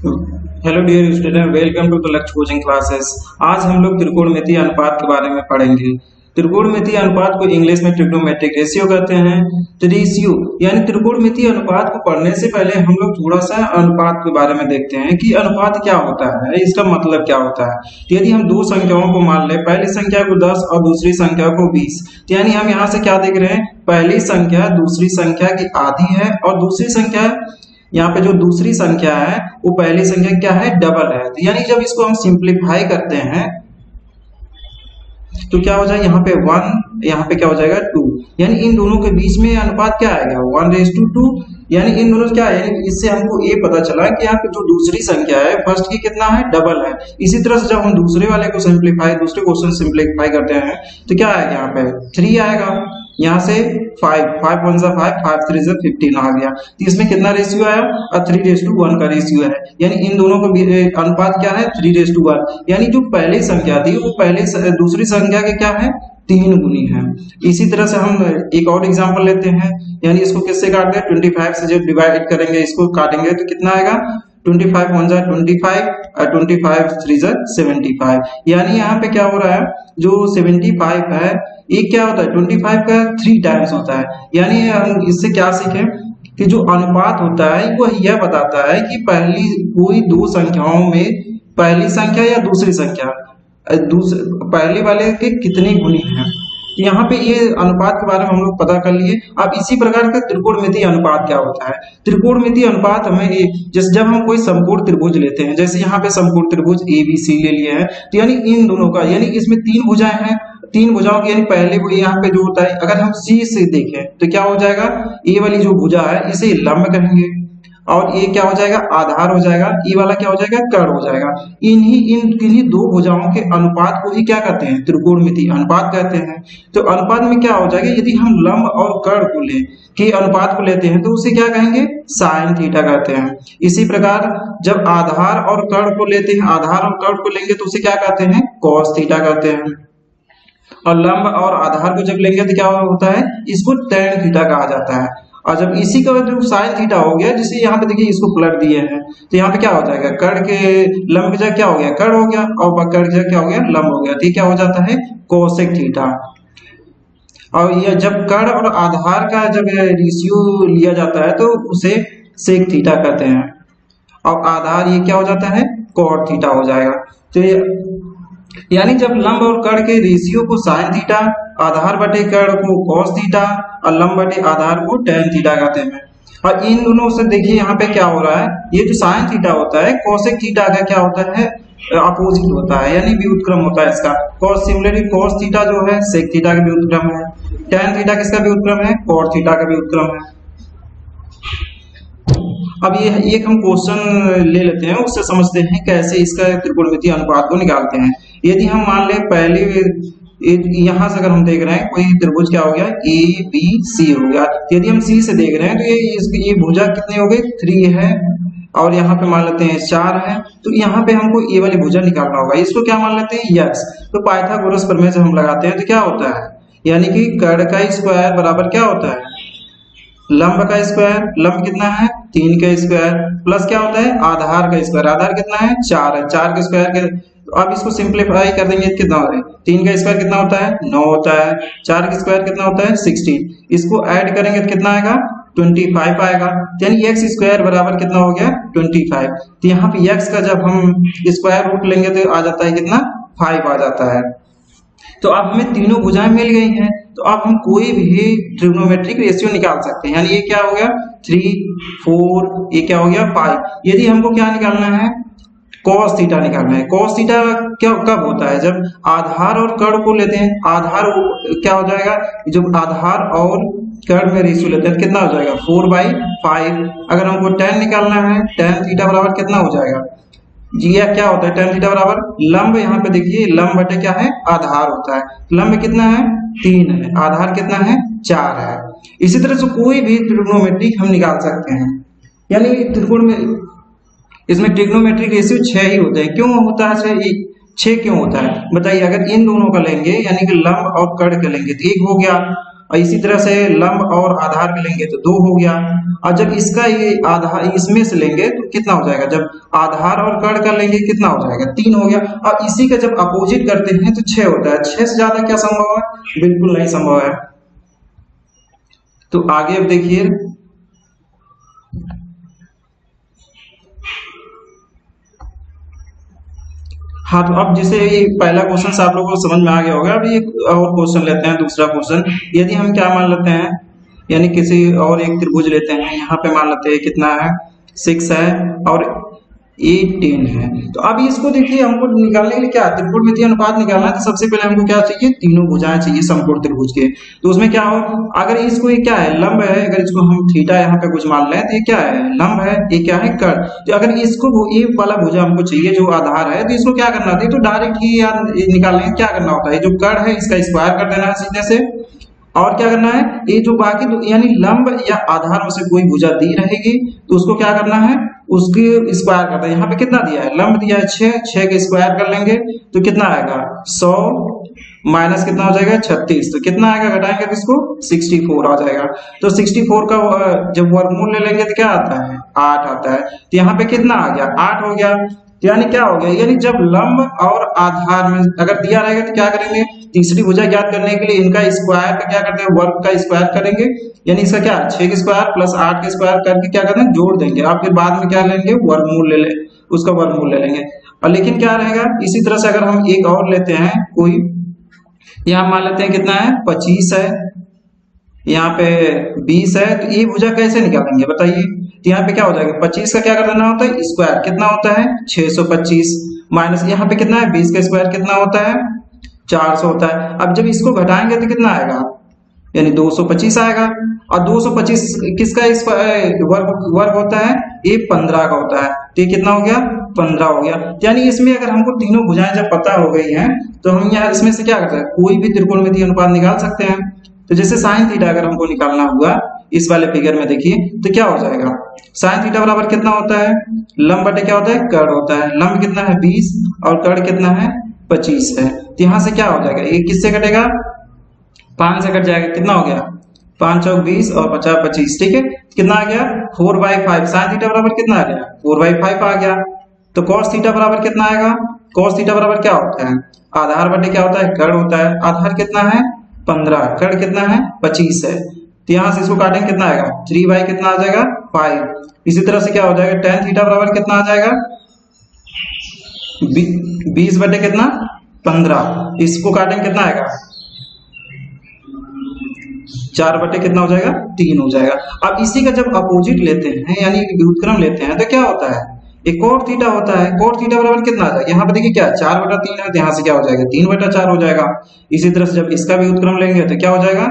Hello dear student, welcome to the Lakshya coaching classes. आज हम लोग त्रिकोणमितीय अनुपात के बारे में पढ़ेंगे। त्रिकोणमितीय अनुपात को इंग्लिश में ट्रिग्नोमेट्रिक रेशियो कहते हैं। तो रेशियो यानी त्रिकोणमितीय अनुपात को पढ़ने से पहले हम लोग थोड़ा सा अनुपात के बारे में देखते हैं कि अनुपात क्या होता है, इसका मतलब क्या होता है। तो यदि हम दो संख्याओं को मान ले, पहली संख्या को 10 और दूसरी संख्या को 20, तो यानी हम यहाँ से क्या देख रहे हैं, पहली संख्या दूसरी संख्या की आधी है और दूसरी संख्या यहाँ पे जो दूसरी संख्या है वो पहली संख्या क्या है, डबल है। तो यानी जब इसको हम सिंप्लीफाई करते हैं तो क्या हो जाएगा, यहाँ पे 1, यहाँ पे क्या हो जाएगा 2, यानी इन दोनों के बीच में अनुपात क्या आएगा 1:2। यानी इन दोनों क्या है, यानी इससे हमको ये पता चला कि यहाँ पे जो दूसरी संख्या है फर्स्ट की कितना है, डबल है। इसी तरह से जब हम दूसरे वाले को सिंप्लीफाई, दूसरे क्वेश्चन सिंप्लीफाई करते हैं तो क्या आएगा, यहाँ पे 3 आएगा, यहाँ से 5, 5 1 जा 5, 5 3 जा 15 आ गया। तो इसमें कितना रेशियो आया, 3:1 का रेशियो है। यानी इन दोनों का अनुपात क्या है, 3:1। यानी जो पहली संख्या थी वो पहले दूसरी संख्या के क्या है, 3 गुनी है। इसी तरह से हम एक और एग्जांपल लेते हैं, यानी इसको किससे काटते हैं, 25 से जब डिवाइड करेंगे, इसको काटेंगे तो कितना आएगा, 25 1 जा 25 और 25 3 जा 75। यानी यहाँ पे क्या हो रहा है, जो 75 है ये क्या होता है, 25 का 3 टाइम्स होता है। यानी हम इससे क्या सीखें कि जो अनुपात होता है वो यह बताता है कि पहली कोई दो संख्याओं में पहली संख्या या दूसरी संख्या पहले वाले के कितने गुनी हैं। यहाँ पे ये अनुपात के बारे में हम लोग पता कर लिए। अब इसी प्रकार का त्रिकोणमितीय अनुपात क्या होता है। त्रिकोणमितीय अनुपात हमें जैसे जब हम कोई समकोण त्रिभुज लेते हैं, जैसे यहाँ पे समकोण त्रिभुज ABC ले लिए हैं, तो यानी इन दोनों का, यानी इसमें 3 भुजाएं हैं, 3 भुजाओं की, यानी पहले यहाँ पे जो होता है, अगर हम C से देखें तो क्या हो जाएगा, ए वाली जो भुजा है इसे लंब कहेंगे और ये क्या हो जाएगा, आधार हो जाएगा, ये वाला क्या हो जाएगा, कर्ण हो जाएगा। इन्हीं दो भुजाओं के अनुपात को ही क्या कहते हैं, त्रिकोणमितीय अनुपात कहते हैं। तो अनुपात में क्या हो जाएगा, यदि हम लंब और कर्ण को के अनुपात को लेते हैं तो उसे क्या कहेंगे, साइन थीटा कहते हैं। इसी प्रकार जब आधार और कर्ण को लेते हैं, आधार और कर्ण को लेंगे तो उसे क्या कहते हैं, कॉस थीटा कहते हैं। और लंब और आधार को जब लेंगे तो क्या होता है, इसको टैन थीटा कहा जाता है। और जब इसी का जो साइन थीटा हो गया, जिसे यहाँ पे देखिए इसको पलट दिए हैं, तो यहाँ पे क्या हो जाएगा, कर्ण के लंब की जगह क्या हो गया, कर्ण हो गया, और कर्ण की जगह क्या हो गया, लंब हो गया। तो क्या हो जाता है, कोसेक थीटा। और ये जब कर्ण और आधार का जब रेशियो लिया जाता है तो उसे सेक थीटा कहते हैं, और आधार ये क्या हो जाता है, कॉट थीटा हो जाएगा। तो यानी जब लंब और कर्ण के रेशियो को साइन थीटा, आधार बटे कर्ण को कॉस थीटा और लंब बटे आधार को टैन थीटा कहते हैं। और इन दोनों से देखिए यहाँ पे क्या हो रहा है, ये जो साइन थीटा होता है कोसेक थीटा का क्या होता है, अपोजिट होता है, यानी व्युत्क्रम होता है इसका। कॉस सिमिलरली कॉस थीटा जो है सेक थीटा का व्युत्क्रम है, टैन थीटा किसका व्युत्क्रम है, कॉट थीटा का व्युत्क्रम है। अब ये एक हम क्वेश्चन ले लेते हैं, उससे समझते हैं कैसे इसका त्रिकोणमितीय अनुपात को निकालते हैं। यदि हम मान ले पहले यहाँ से अगर हम देख रहे हैं कोई त्रिभुज क्या हो गया, ABC हो गया। यदि हम C से देख रहे हैं तो ये भुजा कितनी हो गई, 3 है, और यहाँ पे मान लेते हैं 4 है। तो यहाँ पे हमको ये वाली भुजा निकालना होगा, इसको क्या मान लेते हैं, x। तो पाइथागोरस प्रमेय से हम लगाते हैं तो क्या होता है, यानी कि कर्ण का स्क्वायर बराबर क्या होता है, लंब का स्क्वायर, लंब कितना है 3 का स्क्वायर, प्लस क्या होता है, आधार का स्क्वायर, आधार कितना है 4 है, 4 के स्क्वायर के। तो अब इसको सिंप्लीफाई कर देंगे कितना होता है, 3 का स्क्वायर कितना होता है, 9 होता है, 4 का स्क्वायर कितना होता है 16। इसको ऐड करेंगे तो कितना आएगा, 25 आएगा। यानी x स्क्वायर बराबर कितना हो गया, 25। तो यहाँ पे x का जब हम स्क्वायर रूट लेंगे तो आ जाता है कितना, 5 आ जाता है। तो अब हमें तीनों भुजाएं मिल गई हैं, तो अब हम कोई भी ट्रिग्नोमेट्रिक रेशियो निकाल सकते हैं। यानी ये क्या हो गया 3 4, ये क्या हो गया 5। यदि हमको क्या निकालना है, कॉस थीटा निकालना है। कॉस थीटा क्या कब होता है, जब आधार और कर्ण को लेते हैं, आधार क्या हो जाएगा, जब आधार और कर्ण में रेशियो लेते हैं कितना हो जाएगा 4/5। अगर हमको टैन निकालना है, टैन थीटा बराबर कितना हो जाएगा, जी क्या होता है, टैन थीटा बराबर लंब, यहाँ पे देखिए लंब बटे क्या है, आधार होता है। लंब कितना है 3 है, आधार कितना है 4 है। इसी तरह से कोई भी ट्रिग्नोमेट्रिक हम निकाल सकते हैं। यानी त्रिकोण में इसमें ट्रिग्नोमेट्रिक रेशियो 6 ही होते हैं। क्यों होता है 6 क्यों होता है बताइए। अगर इन दोनों का लेंगे यानी कि लंब और कर्ण का लेंगे तो 1 हो गया, और इसी तरह से लंब और आधार भी लेंगे तो 2 हो गया। और जब इसका ये आधार इसमें से लेंगे तो कितना हो जाएगा, जब आधार और कर्ण का लेंगे कितना हो जाएगा, 3 हो गया। और इसी का जब अपोजिट करते हैं तो 6 होता है। 6 से ज्यादा क्या संभव है, बिल्कुल नहीं संभव है। तो आगे अब देखिए, हाँ तो अब जैसे ये पहला क्वेश्चन आप लोगों को समझ में आ गया होगा। अभी एक और क्वेश्चन लेते हैं, दूसरा क्वेश्चन। यदि हम क्या मान लेते हैं, यानी किसी और एक त्रिभुज लेते हैं, यहाँ पे मान लेते हैं कितना है 6 है और 18 है। तो अब इसको देखिए, हमको निकालने के लिए क्या त्रिकोणमितीय अनुपात निकालना है, तो सबसे पहले हमको क्या चाहिए, तीनों भुजाएं चाहिए समकोण त्रिभुज के। तो उसमें क्या हो, अगर इसको ये क्या है लंब है, अगर इसको हम थीटा यहाँ पे कुछ मान लें तो ये क्या है लंब है, ये क्या है कर्ण। तो अगर इसको ये वाला भुजा हमको चाहिए जो आधार है, तो इसको क्या करना है, तो डायरेक्ट ही यार निकालने क्या करना होता है, जो कर्ण है इसका स्क्वायर कर देना है सीधे से। और क्या करना है, ये जो बाकी यानी लंब या आधार में से कोई भुजा दी रहेगी तो उसको क्या करना है, उसके स्क्वायर करते हैं। यहाँ पे कितना दिया है, लंब दिया है 6, 6 के स्क्वायर कर लेंगे तो कितना आएगा 100 माइनस कितना हो जाएगा 36, तो कितना आएगा घटाएंगे तो इसको 64 आ जाएगा। तो 64 का जब वर्गमूल ले लेंगे तो क्या आता है 8 आता है। तो यहाँ पे कितना आ गया 8 हो गया। यानी क्या हो गया, यानी जब लंब और आधार में अगर दिया रहेगा तो क्या करेंगे, तीसरी भुजा ज्ञात करने के लिए इनका स्क्वायर का क्या करते हैं, वर्ग का स्क्वायर करेंगे। यानी इसका क्या 6 के स्क्वायर प्लस 8 के स्क्वायर करके क्या करते हैं जोड़ देंगे, और फिर बाद में क्या लेंगे वर्गमूल ले ले उसका वर्गमूल ले लेंगे। और लेकिन क्या रहेगा, इसी तरह से अगर हम एक और लेते हैं कोई, यहाँ मान लेते हैं कितना है 25 है, यहाँ पे 20 है, तो ये भुजा कैसे निकालेंगे बताइए। तो यहाँ पे क्या हो जाएगा 25 का क्या कर देना होता है स्क्वायर, कितना होता है 625, माइनस यहाँ पे कितना है 20 का स्क्वायर कितना होता है 400 होता है। अब जब इसको घटाएंगे तो कितना आएगा, यानी 225 आएगा। और 225 किसका वर्ग होता है, ये 15 का होता है। तो ये कितना हो गया 15 हो गया। यानी इसमें अगर हमको तीनों भुजाएं जब पता हो गई हैं तो हम यहाँ इसमें से क्या करते हैं, कोई भी त्रिकोणमितीय अनुपात निकाल सकते हैं। तो जैसे साइन थीटा अगर हमको निकालना हुआ इस वाले फिगर में देखिए तो क्या हो जाएगा, साइन थीटा बराबर कितना होता है, लंब बटे क्या होता है कर्ण होता है। लंब कितना है 20 और कर्ण कितना है 25 है। तो यहाँ से क्या हो जाएगा, ये किससे कटेगा 5 से कट जाएगा, कितना हो गया 5 चौक 20 और 50 25, ठीक है। कितना आ गया 4/5। साइन थीटा बराबर कितना आ गया 4/5 आ गया। तो कॉस थीटा बराबर कितना आएगा, कॉस थीटा बराबर क्या होता है आधार बटे क्या होता है कर्ण होता है। आधार कितना है 15, कर्ण कितना है 25 है। तो यहाँ से इसको काटेंगे कितना आएगा 3 कितना आ जाएगा 5। इसी तरह से क्या हो जाएगा tan थीटा बराबर कितना आ जाएगा 20 बटे कितना 15, इसको काटेंगे कितना आएगा 4 बटे कितना हो जाएगा 3 हो जाएगा। अब इसी का जब अपोजिट लेते हैं यानी व्युत्क्रम लेते हैं तो क्या होता है एक कोण थीटा होता है। कोण थीटा बराबर कितना आ जाएगा, यहाँ पे देखिए क्या 4/3 है, तो यहाँ से क्या हो जाएगा 3/4 हो जाएगा। इसी तरह से जब इसका भी व्युत्क्रम लेंगे तो क्या हो जाएगा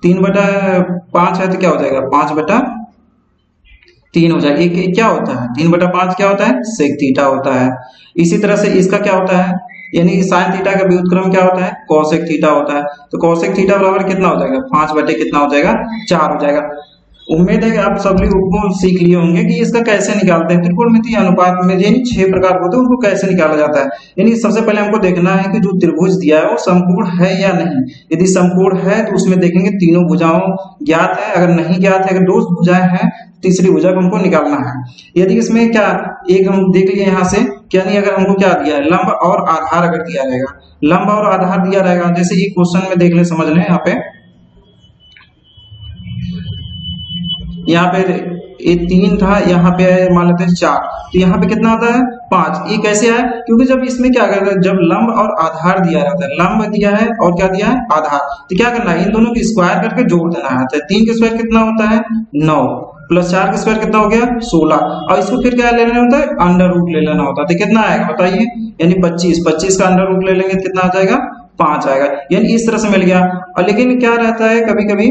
3/5 है, तो क्या हो जाएगा 5/3 हो जाएगा। ये क्या होता है 3/5 क्या होता है सेक थीटा होता है। इसी तरह से इसका क्या होता है, यानी साइन थीटा का व्युत्क्रम क्या होता है कोसेक थीटा होता है। तो कोसेक थीटा बराबर कितना हो जाएगा 5 बटे कितना हो जाएगा 4 हो जाएगा। उम्मीद है कि आप सब लोग सीख लिए होंगे कि इसका कैसे निकालते हैं त्रिकोणमितीय अनुपात में, यानी 6 प्रकार होते हैं उनको कैसे निकाला जाता है। यानी सबसे पहले हमको देखना है कि जो त्रिभुज दिया है वो समकोण है या नहीं। यदि समकोण है तो उसमें देखेंगे तीनों भुजाओं ज्ञात है, अगर नहीं ज्ञात है अगर 2 भुजाएं हैं तीसरी भुजा को हमको निकालना है। यदि इसमें क्या एक हम देख लिए यहाँ से क्या नहीं, अगर हमको क्या दिया है लंब और आधार अगर दिया रहेगा, लंब और आधार दिया रहेगा, जैसे ये क्वेश्चन में देख ले समझ लें, यहाँ पे यहाँ पे ये 3 था, यहाँ पे मान लेते हैं 4, तो यहाँ पे कितना आता है 5। ये कैसे आया, क्योंकि जब इसमें क्या करता है जब लंब और आधार दिया रहता है, लंब दिया है और क्या दिया है आधार, तो क्या करना है इन दोनों की स्क्वायर करके जोड़ देना है। 3 के स्क्वायर कितना होता है 9 प्लस 4 के स्क्वायर कितना हो गया 16, और इसको फिर क्या ले लेना होता है अंडर रूट ले लेना होता है। तो कितना आएगा बताइए, यानी 25 का अंडर रूट ले लेंगे कितना आ जाएगा 5 आएगा। यानी इस तरह से मिल गया। और लेकिन क्या रहता है कभी कभी,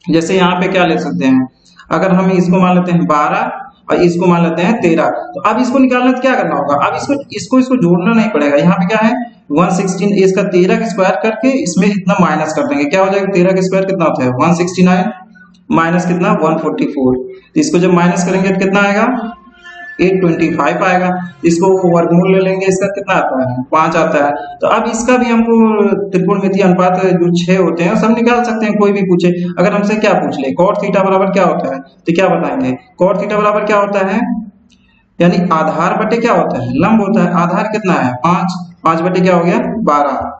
जैसे यहाँ पे क्या ले सकते हैं, अगर हम इसको मान लेते हैं 12 और इसको मान लेते हैं 13, तो अब इसको निकालना तो क्या करना होगा, अब इसको जोड़ना नहीं पड़ेगा। यहाँ पे क्या है 116, इसका 13 का स्क्वायर करके इसमें इतना माइनस कर देंगे, क्या हो जाएगा 13 का स्क्वायर कितना होता है 169 माइनस कितना 144, तो इसको जब माइनस करेंगे तो कितना आएगा 825 आएगा। इसको वर्गमूल ले लेंगे, इसका कितना आता है 5 आता है। तो अब इसका भी हमको त्रिकोणमितीय अनुपात जो 6 होते हैं सब निकाल सकते हैं, कोई भी पूछे। अगर हमसे क्या पूछ ले cot थीटा बराबर क्या होता है, तो क्या बताएंगे cot थीटा बराबर क्या होता है, यानी आधार बटे क्या होता है लंब होता है। आधार कितना है 5, 5 बटे क्या हो गया 12।